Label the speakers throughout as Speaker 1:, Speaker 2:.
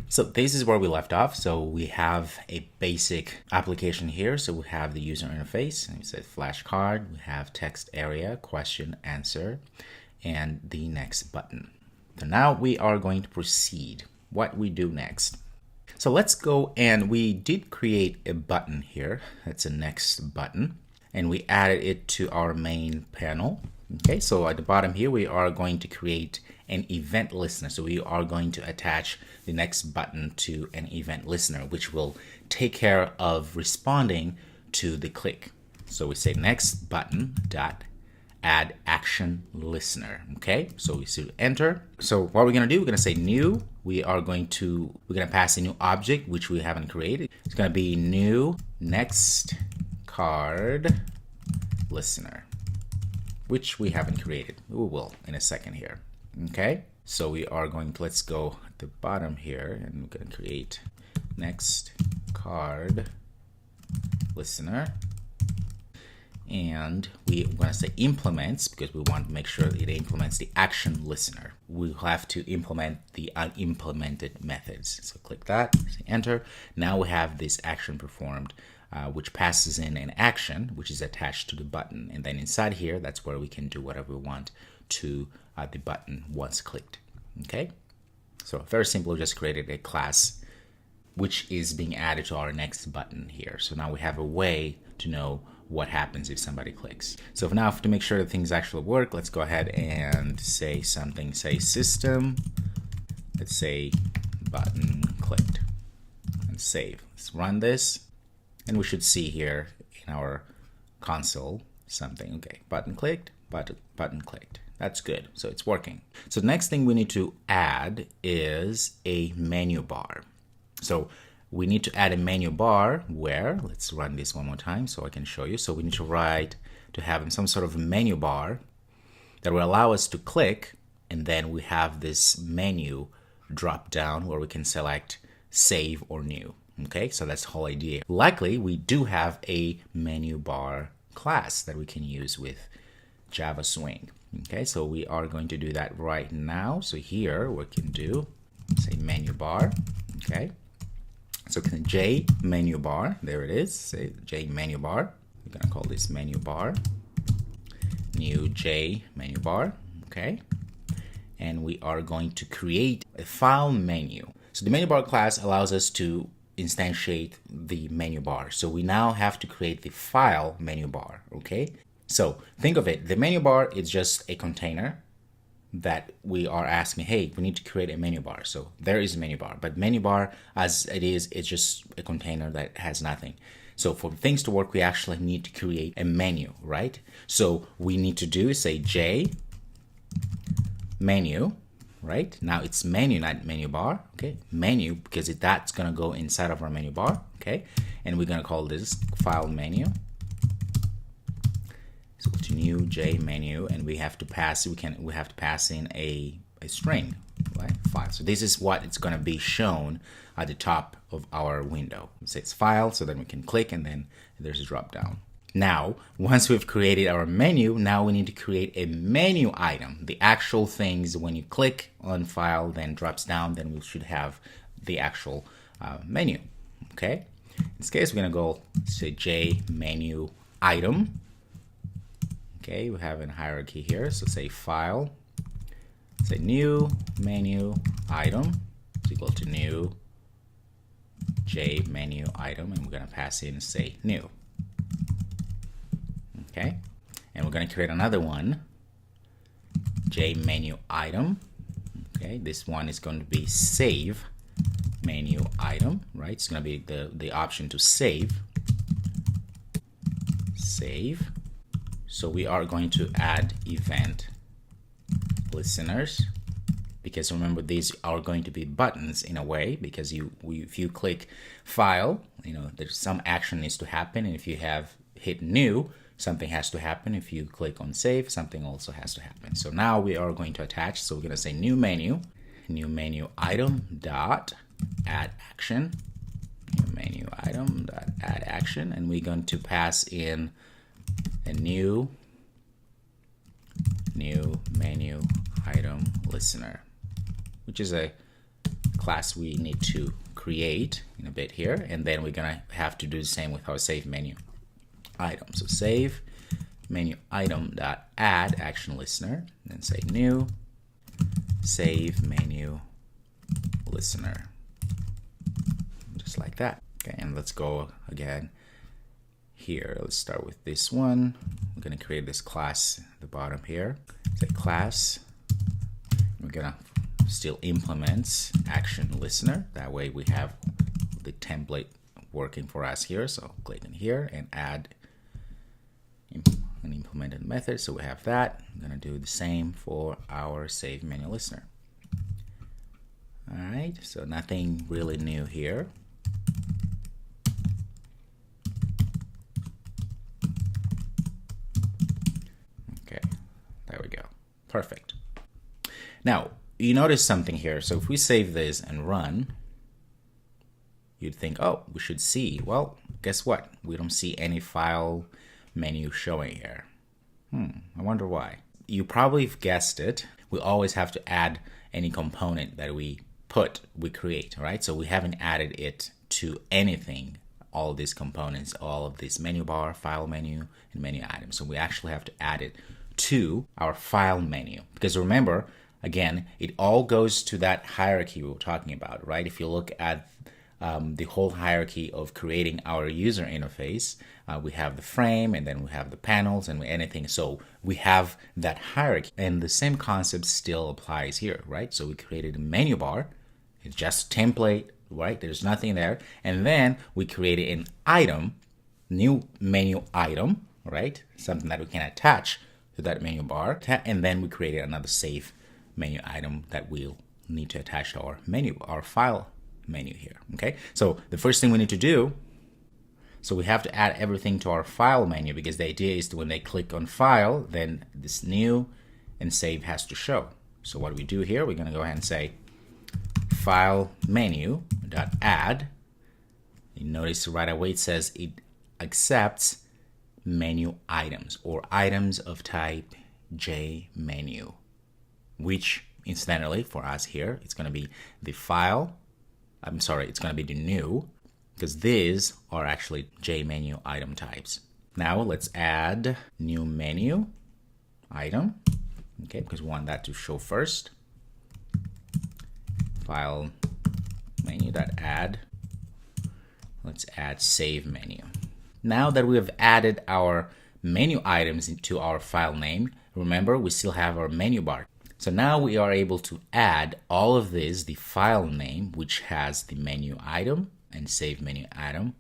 Speaker 1: So this is where we left off. So we have a basic application here. So we have the user interface, and it says flashcard. We have text area, question, answer, and the next button. So now we are going to proceed. What we do next. So let's go, and we did create a button here. That's a next button, and we added it to our main panel. Okay, so at the bottom here, we are going to create an event listener. So we are going to attach the next button to an event listener, which will take care of responding to the click. So we say next button dot add action listener. Okay, so we say enter. So what we're gonna do, we're gonna say new. We're gonna pass a new object which we haven't created. It's gonna be new next card listener, which we haven't created. We will in a second here. Okay, so we are going to, let's go at the bottom here, and we're going to create next card listener, and we want to say implements because we want to make sure that it implements the action listener. We'll have to implement the unimplemented methods. So click that, say enter. Now we have this action performed, which passes in an action which is attached to the button, and then inside here, that's where we can do whatever we want to the button once clicked. Okay, so very simple. We just created a class which is being added to our next button here. So now we have a way to know what happens if somebody clicks. So now to make sure that things actually work, let's go ahead and say something, say system, let's say button clicked, and save. Let's run this, and we should see here in our console something. Okay, button clicked, button clicked. That's good. So it's working. So the next thing we need to add is a menu bar. So we need to add a menu bar where, let's run this one more time so I can show you. So we need to have some sort of a menu bar that will allow us to click, and then we have this menu drop down where we can select save or new. Okay, so that's the whole idea. Luckily, we do have a menu bar class that we can use with Java Swing. Okay, so we are going to do that right now. So here we can do, say menu bar. Okay, so J menu bar, there it is, say J menu bar. We're gonna call this menu bar, new J menu bar. Okay, and we are going to create a file menu. So the menu bar class allows us to instantiate the menu bar. So we now have to create the file menu bar. Okay, so think of it, the menu bar is just a container that we are asking, hey, we need to create a menu bar. So there is a menu bar, but menu bar as it is, it's just a container that has nothing. So for things to work, we actually need to create a menu, right? So we need to do, say J menu, right? Now it's menu, not menu bar. Okay, menu, because that's gonna go inside of our menu bar. Okay, and we're gonna call this file menu. So to new J menu, and we have to pass. We have to pass in a string, right? File. So this is what it's gonna be shown at the top of our window. It says file, so then we can click, and then there's a drop down. Now, once we've created our menu, now we need to create a menu item. The actual things, when you click on file, then drops down, then we should have the actual menu. Okay. In this case, we're gonna go say J menu item. Okay, we have a hierarchy here. So say file, say new menu item is equal to new J menu item, and we're gonna pass in say new. Okay, and we're going to create another one, J menu item. Okay, this one is going to be save menu item, right? It's going to be the option to save. So we are going to add event listeners, because remember, these are going to be buttons in a way, because if you click file, there's some action needs to happen, and if you have hit new, something has to happen. If you click on save, something also has to happen. So now we are going to attach. So we're going to say new menu item dot add action, new menu item dot add action, and we're going to pass in a new menu item listener, which is a class we need to create in a bit here, and then we're gonna have to do the same with our save menu item. So save menu item dot add action listener, and then say new save menu listener, just like that. Okay, and let's go again here. Let's start with this one. We're gonna create this class at the bottom here. Say class. We're gonna still implements action listener. That way we have the template working for us here. So click in here and add an implemented method. So we have that. I'm gonna do the same for our save menu listener. All right, so nothing really new here. Okay, there we go. Perfect. Now, you notice something here. So if we save this and run, you'd think, oh, we should see. Well, guess what? We don't see any file menu showing here. I wonder why. You probably guessed it. We always have to add any component that we create, right? So we haven't added it to anything, all of these components, all of this menu bar, file menu, and menu items. So we actually have to add it to our file menu. Because remember, again, it all goes to that hierarchy we were talking about, right? If you look at the whole hierarchy of creating our user interface, we have the frame, and then we have the panels, and anything. So we have that hierarchy, and the same concept still applies here, right? So we created a menu bar. It's just a template, right? There's nothing there. And then we created an item, new menu item, right? Something that we can attach to that menu bar. And then we created another save menu item that we'll need to attach to our menu, our file menu here. Okay, so the first thing we need to do, so we have to add everything to our file menu, because the idea is that when they click on file, then this new and save has to show. So what we do here, we're going to go ahead and say file menu dot add. You notice right away it says it accepts menu items or items of type J menu, which incidentally for us here, it's going to be the file. It's going to be the new, because these are actually JMenu item types. Now let's add new menu item, okay, because we want that to show first. File menu.add. Let's add save menu. Now that we have added our menu items into our file name, remember we still have our menu bar. So now we are able to add all of this, the file name, which has the menu item and save menu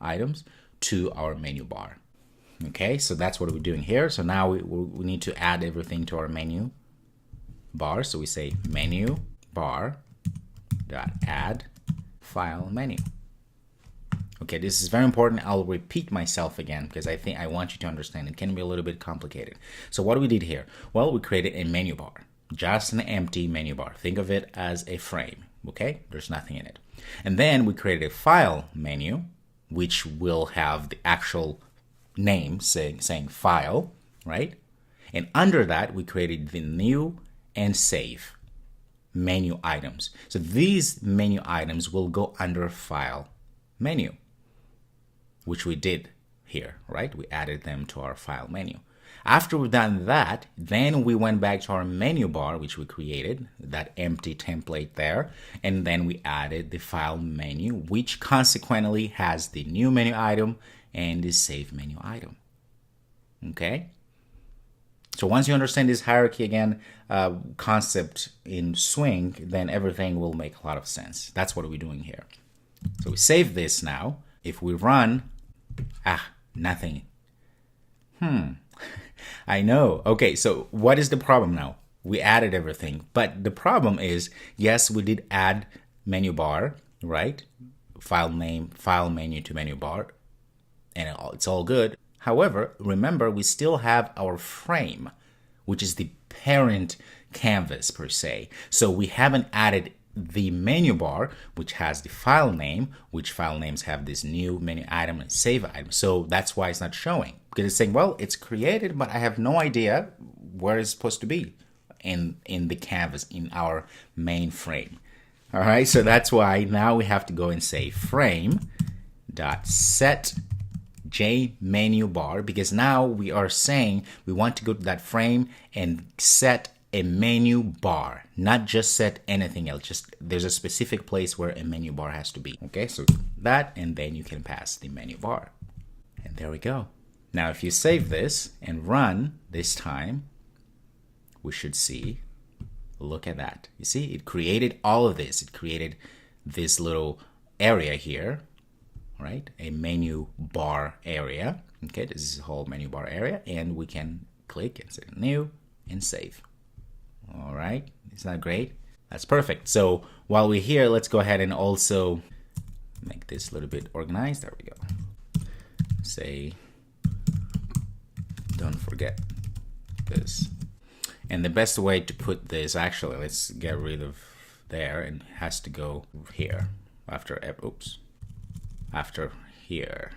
Speaker 1: items, to our menu bar. Okay, so that's what we're doing here. So now we need to add everything to our menu bar. So we say menu bar dot add file menu. Okay, this is very important. I'll repeat myself again because I think I want you to understand. It can be a little bit complicated. So what we did here? Well, we created a menu bar. Just an empty menu bar. Think of it as a frame, okay? There's nothing in it. And then we created a file menu, which will have the actual name saying file, right? And under that, we created the new and save menu items. So these menu items will go under file menu, which we did here, right? We added them to our file menu. After we've done that, then we went back to our menu bar, which we created, that empty template there, and then we added the file menu, which consequently has the new menu item and the save menu item. Okay? So once you understand this hierarchy again, concept in Swing, then everything will make a lot of sense. That's what we're doing here. So we save this now. If we run, nothing. I know. Okay, so what is the problem now? We added everything, but the problem is, yes, we did add menu bar, right? File name, file menu to menu bar, and it's all good. However, remember, we still have our frame, which is the parent canvas per se. So we haven't added the menu bar, which has the file name, which file names have this new menu item and save item. So that's why it's not showing, because it's saying, well, it's created, but I have no idea where it's supposed to be in the canvas, in our main frame. All right, so that's why now we have to go and say frame.set J menu bar, because now we are saying we want to go to that frame and set a menu bar, not just set anything else. Just there's a specific place where a menu bar has to be. Okay, so that, and then you can pass the menu bar. And there we go. Now, if you save this and run this time, we should see, look at that. You see, it created all of this. It created this little area here, right? A menu bar area. Okay, this is the whole menu bar area, and we can click and say new and save. All right, isn't that great? That's perfect. So while we're here, let's go ahead and also make this a little bit organized. There we go. Say, don't forget this. And the best way to put this, actually, let's get rid of there, and it has to go here after, oops, after here.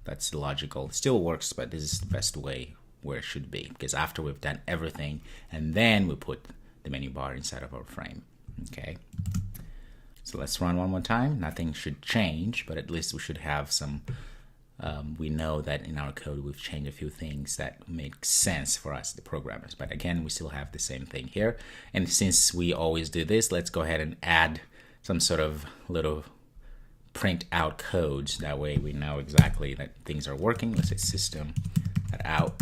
Speaker 1: That's logical. It still works, but this is the best way where it should be, because after we've done everything, and then we put the menu bar inside of our frame. Okay. So let's run one more time. Nothing should change, but at least we should have some, we know that in our code we've changed a few things that make sense for us, the programmers. But again, we still have the same thing here. And since we always do this, let's go ahead and add some sort of little print out codes. That way we know exactly that things are working. Let's say system.out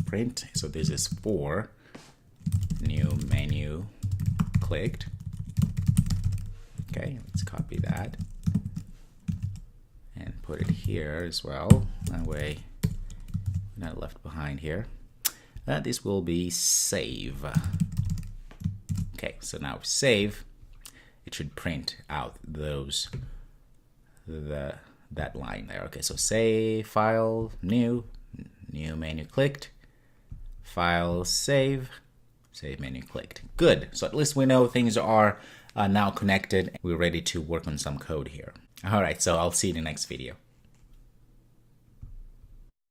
Speaker 1: print. So this is for new menu clicked. Okay, let's copy that and put it here as well. That way we're not left behind here. This will be save. Okay, so now save. It should print out those that line there. Okay, so save, file, new menu clicked, file, save menu clicked. Good. So at least we know things are now connected. We're ready to work on some code here. All right, so I'll see you in the next video.